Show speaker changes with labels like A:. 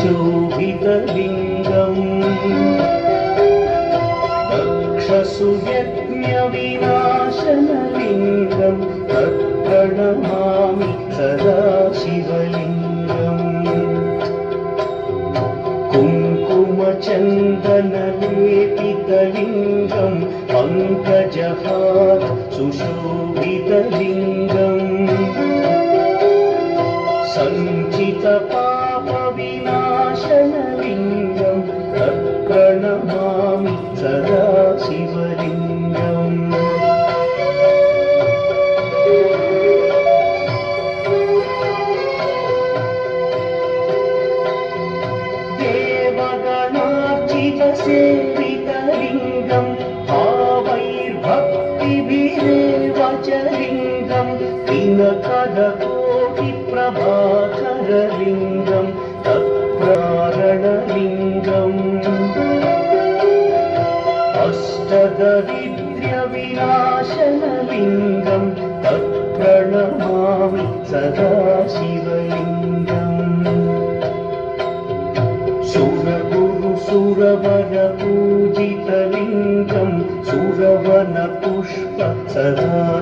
A: शोभितलिङ्गम् दक्षसुयज्ञविनाशनलिङ्गं तत्प्रणमामि सदा शिवलिङ्गम् कुङ्कुमचन्दनलेपितलिङ्गं पङ्कजहार सुशोभितलिङ्गम् सञ्चितपापविनाशनलिङ्गं तत्प्रणमामि सदा शिवलिङ्गम् देवगणार्चितसेवितलिङ्गं भावैर्भक्तिभिरेव च लिङ्गं दिनकरकोटिप्रभाकरलिङ्गं तत्प्रारणलिङ्गम् अष्टदरिद्र्यविनाशनलिङ्गं तत्प्रणमामि सदा शिवलिङ्गम् सुरगुरुसुरवरपूजितलिङ्गं सुरवनपुष्प सदार्चितलिङ्गम्